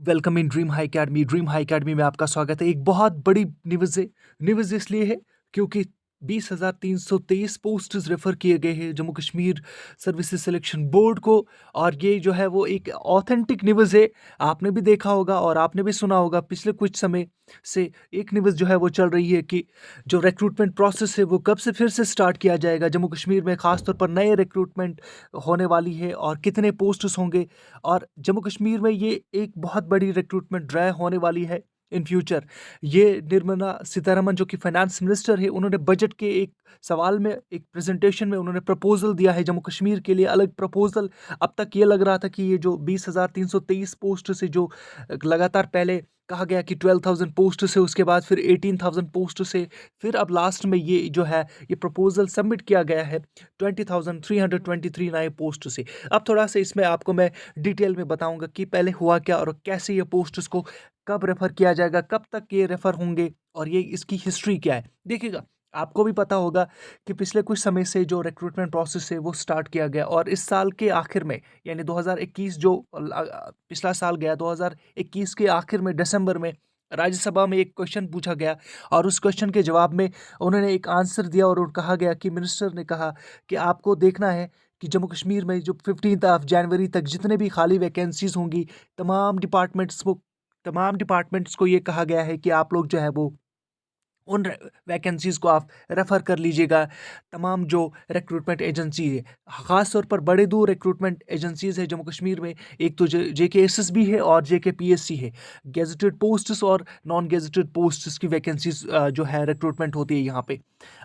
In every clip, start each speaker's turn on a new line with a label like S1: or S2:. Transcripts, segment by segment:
S1: Welcome in dream high academy में आपका स्वागत है। एक बहुत बड़ी न्यूज़ इसलिए है क्योंकि 20,323 पोस्ट्स रेफर किए गए हैं Jammu Kashmir services selection board को। और ये जो है वो एक ऑथेंटिक न्यूज़ है। आपने भी देखा होगा और आपने भी सुना होगा पिछले कुछ समय से एक न्यूज़ जो है वो चल रही है कि जो रिक्रूटमेंट प्रोसेस है वो कब से फिर से स्टार्ट किया जाएगा जम्मू कश्मीर में, खासतौर पर नए रिक्रूटमेंट होने वाली है और कितने पोस्ट्स होंगे। और जम्मू कश्मीर में ये एक बहुत बड़ी रिक्रूटमेंट ड्राइव होने वाली है इन फ्यूचर। ये निर्मला सीतारमन जो कि फाइनेंस मिनिस्टर है, उन्होंने बजट के एक सवाल में, एक प्रेजेंटेशन में उन्होंने प्रपोजल दिया है जम्मू कश्मीर के लिए, अलग प्रपोजल। अब तक ये लग रहा था कि ये जो 20,323 पोस्ट से जो लगातार पहले कहा गया कि 12,000 पोस्ट से, उसके बाद फिर 18,000 पोस्ट से, फिर अब लास्ट में ये जो है ये प्रपोजल सबमिट किया गया है 20,323 नए पोस्ट से। अब थोड़ा सा इसमें आपको मैं डिटेल में बताऊंगा कि पहले हुआ क्या और कैसे ये पोस्ट्स को कब रेफर किया जाएगा, कब तक ये रेफर होंगे और ये इसकी हिस्ट्री क्या है। देखिएगा, आपको भी पता होगा कि पिछले कुछ समय से जो रिक्रूटमेंट प्रोसेस है वो स्टार्ट किया गया और इस साल के आखिर में, यानी 2021 जो पिछला साल गया, 2021 के आखिर में दिसंबर में राज्यसभा में एक क्वेश्चन पूछा गया और उस क्वेश्चन के जवाब में उन्होंने एक आंसर दिया और कहा गया कि मिनिस्टर ने कहा कि आपको देखना है कि जम्मू कश्मीर में जो 15 जनवरी तक जितने भी खाली वैकेंसीज होंगी, तमाम डिपार्टमेंट्स को ये कहा गया है कि आप लोग जो है वो उन वैकेंसीज को आप रेफर कर लीजिएगा। तमाम जो रिक्रूटमेंट एजेंसी है, ख़ास तौर पर बड़े दो रिक्रूटमेंट एजेंसीज है जम्मू कश्मीर में, एक तो JKSSB है और JKPSC है। गेजेटेड पोस्ट्स और नॉन गेजेटेड पोस्ट्स की वैकेंसीज जो है रिक्रूटमेंट होती है यहाँ पे।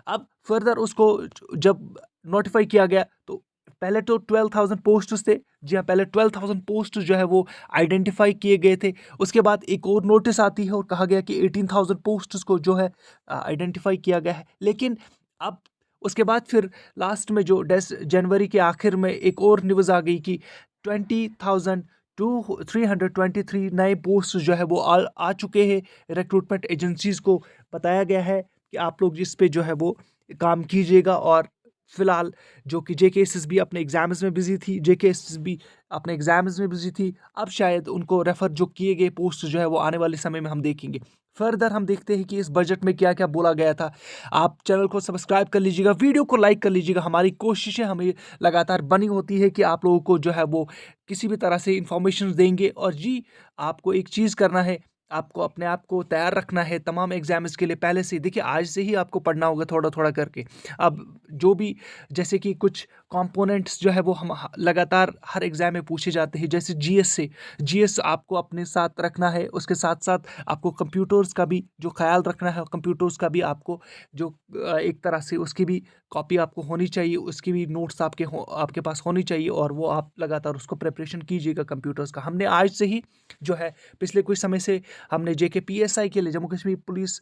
S1: अब फर्दर उसको जब नोटिफाई किया गया तो पहले तो 12,000 पोस्ट्स थे। जी हाँ, पहले 12,000 पोस्ट जो है वो आइडेंटिफाई किए गए थे। उसके बाद एक और नोटिस आती है और कहा गया कि 18,000 पोस्ट्स को जो है आइडेंटिफाई किया गया है। लेकिन अब उसके बाद फिर लास्ट में जो 10 जनवरी के आखिर में एक और न्यूज़ आ गई कि 20,323 नए पोस्ट जो है वो आ चुके हैं। रिक्रूटमेंट एजेंसीज को बताया गया है कि आप लोग इस पे जो है वो काम कीजिएगा। और फिलहाल जो कि JKSSB अपने एग्जाम्स में बिजी थी, अब शायद उनको रेफर जो किए गए पोस्ट जो है वो आने वाले समय में हम देखेंगे। फर्दर हम देखते हैं कि इस बजट में क्या क्या बोला गया था। आप चैनल को सब्सक्राइब कर लीजिएगा, वीडियो को लाइक कर लीजिएगा। हमारी कोशिशें हमें लगातार बनी होती है कि आप लोगों को जो है वो किसी भी तरह से इंफॉर्मेशन देंगे। और जी, आपको एक चीज़ करना है, आपको अपने आप को तैयार रखना है तमाम एग्जाम्स के लिए पहले से। देखिए, आज से ही आपको पढ़ना होगा थोड़ा थोड़ा करके। अब जो भी, जैसे कि कुछ कंपोनेंट्स जो है वो हम लगातार हर एग्जाम में पूछे जाते हैं, जैसे जीएस आपको अपने साथ रखना है। उसके साथ साथ आपको कंप्यूटर्स का भी जो ख्याल रखना है, कंप्यूटर्स का भी आपको जो एक तरह से उसकी भी कॉपी आपको होनी चाहिए, उसकी भी नोट्स आपके पास होनी चाहिए और वो आप लगातार उसको प्रिपरेशन कीजिएगा कंप्यूटर्स का। हमने आज से ही जो है पिछले कुछ समय से हमने JKPSI के लिए, Jammu Kashmir police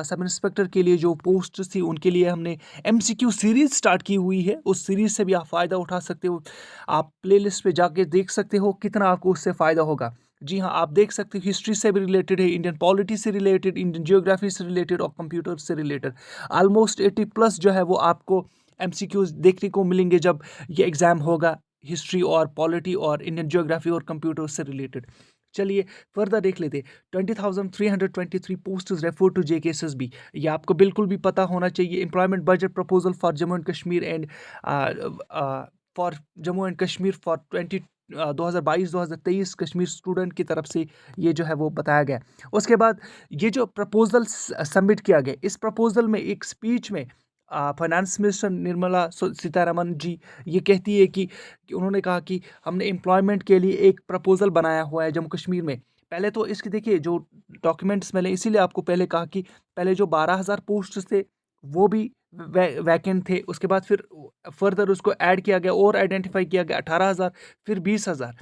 S1: sub inspector के लिए जो पोस्ट थी उनके लिए हमने MCQ सीरीज स्टार्ट की हुई है। उस सीरीज से भी आप फ़ायदा उठा सकते हो। आप प्लेलिस्ट पे जाके देख सकते हो कितना आपको उससे फ़ायदा होगा। जी हाँ, आप देख सकते हो हिस्ट्री से भी रिलेटेड है, इंडियन पॉलिटी से रिलेटेड, इंडियन जियोग्राफी से रिलेटेड और कंप्यूटर से रिलेटेड। ऑलमोस्ट 80+ जो है वो आपको MCQs देखने को मिलेंगे जब ये एग्ज़ाम होगा, हिस्ट्री और पॉलिटी और इंडियन जियोग्राफी और कंप्यूटर से रिलेटेड। चलिए फर्दर देख लेते। 20,323 पोस्ट रेफर टू JKSSB। ये आपको बिल्कुल भी पता होना चाहिए। Employment budget proposal for Jammu and Kashmir and for 2022-2023 Kashmir student की तरफ से ये जो है वो बताया गया। उसके बाद ये जो प्रपोजल सबमिट किया गया, इस प्रपोजल में एक स्पीच में फाइनेंस मिनिस्टर निर्मला सीतारमन जी ये कहती है कि उन्होंने कहा कि हमने एम्प्लॉयमेंट के लिए एक प्रपोजल बनाया हुआ है जम्मू कश्मीर में। पहले तो इसके देखिए जो डॉक्यूमेंट्स मैंने इसीलिए आपको पहले कहा कि पहले जो 12,000 पोस्ट थे वो भी वैकेंट थे। उसके बाद फिर फर्दर उसको ऐड किया गया और आइडेंटिफाई किया गया 18,000, फिर 20,000,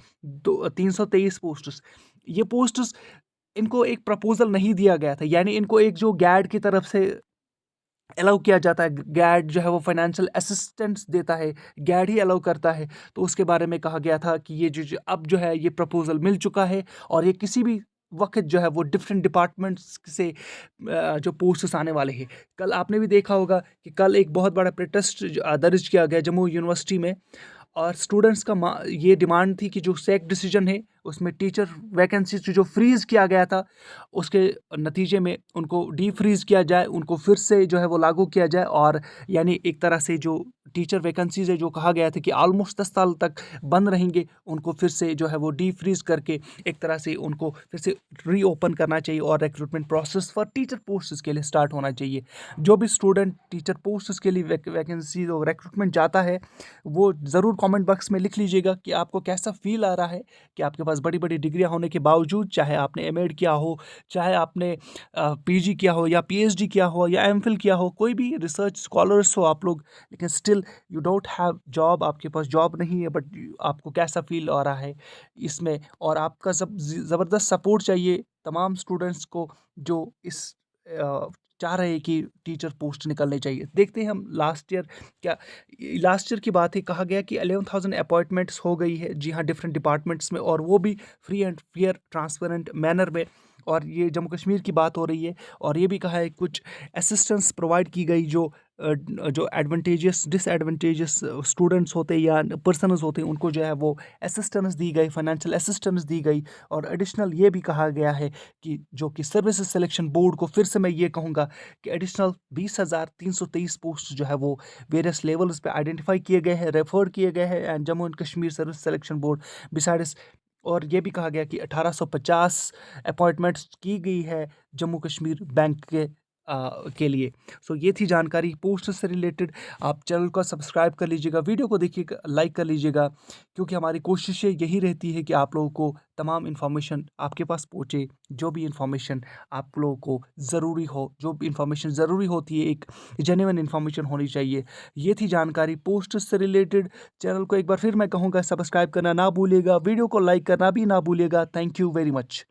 S1: 323 पोस्ट्स। ये पोस्ट्स, इनको एक प्रपोजल नहीं दिया गया था, यानी इनको एक जो गैड की तरफ से अलाउ किया जाता है। गैड जो है वो फाइनेंशियल असिस्टेंस देता है, गैड ही अलाउ करता है। तो उसके बारे में कहा गया था कि ये जो अब जो है ये प्रपोजल मिल चुका है और ये किसी भी वक्त जो है वो डिफरेंट डिपार्टमेंट्स से जो पोस्ट्स आने वाले हैं। कल आपने भी देखा होगा कि कल एक बहुत बड़ा प्रोटेस्ट दर्ज किया गया जम्मू यूनिवर्सिटी में और स्टूडेंट्स का ये डिमांड थी कि जो सेक डिसीजन है उसमें टीचर वैकेंसी जो फ्रीज़ किया गया था, उसके नतीजे में उनको डीफ्रीज़ किया जाए, उनको फिर से जो है वो लागू किया जाए। और यानी एक तरह से जो टीचर वैकेंसीज़ है, जो कहा गया था कि ऑलमोस्ट 10 साल तक बंद रहेंगे, उनको फिर से जो है वो डीफ्रीज़ करके एक तरह से उनको फिर से रीओपन करना चाहिए और recruitment process for teacher posts के लिए स्टार्ट होना चाहिए। जो भी स्टूडेंट टीचर पोस्ट्स के लिए वैकेंसी और रिक्रूटमेंट जाता है, वो ज़रूर कमेंट बॉक्स में लिख लीजिएगा कि आपको कैसा फील आ रहा है कि आपके पास बड़ी बड़ी डिग्रियां होने के बावजूद, चाहे आपने एमएड किया हो, चाहे आपने पीजी किया हो या पीएचडी किया हो या एमफिल किया हो, कोई भी रिसर्च स्कॉलर्स हो आप लोग, लेकिन still you don't have job, आपके पास जॉब नहीं है, बट आपको कैसा फील आ रहा है इसमें। और आपका सब ज़बरदस्त सपोर्ट चाहिए तमाम स्टूडेंट्स को जो इस चाह रहे हैं कि टीचर पोस्ट निकलने चाहिए। देखते हैं हम लास्ट ईयर की बात है, कहा गया कि 11,000 अपॉइंटमेंट्स हो गई है, जी हाँ, डिफरेंट डिपार्टमेंट्स में, और वो भी free and fair transparent manner में। और ये जम्मू कश्मीर की बात हो रही है। और ये भी कहा है कुछ असिस्टेंस प्रोवाइड की गई, जो एडवांटेजेस डिसएडवांटेजेस स्टूडेंट्स होते हैं या पर्सनस होते हैं, उनको जो है वो असिस्टेंस दी गई, फाइनेंशियल असिस्टेंस दी गई। और एडिशनल ये भी कहा गया है कि जो कि सर्विसेज सिलेक्शन बोर्ड को, फिर से मैं ये कहूँगा कि एडिशनल 20,323 पोस्ट जो है वो वेरियस लेवल्स पे आइडेंटिफाई किए गए हैं, रेफर किए गए हैं and Jammu and Kashmir service selection board besides. और ये भी कहा गया कि 1850 अपॉइंटमेंट्स की गई है जम्मू कश्मीर बैंक के लिए। सो ये थी जानकारी पोस्ट से रिलेटेड। आप चैनल को सब्सक्राइब कर लीजिएगा, वीडियो को देखिएगा, लाइक कर लीजिएगा, क्योंकि हमारी कोशिशें यही रहती है कि आप लोगों को तमाम इन्फॉर्मेशन आपके पास पहुँचे। जो भी इन्फॉर्मेशन आप लोगों को ज़रूरी हो, जो भी इन्फॉर्मेशन ज़रूरी होती है, एक जेन्युइन इन्फॉर्मेशन होनी चाहिए। ये थी जानकारी पोस्ट से रिलेटेड। चैनल को एक बार फिर मैं कहूँगा सब्सक्राइब करना ना भूलिएगा, वीडियो को लाइक करना भी ना भूलिएगा। Thank you very much.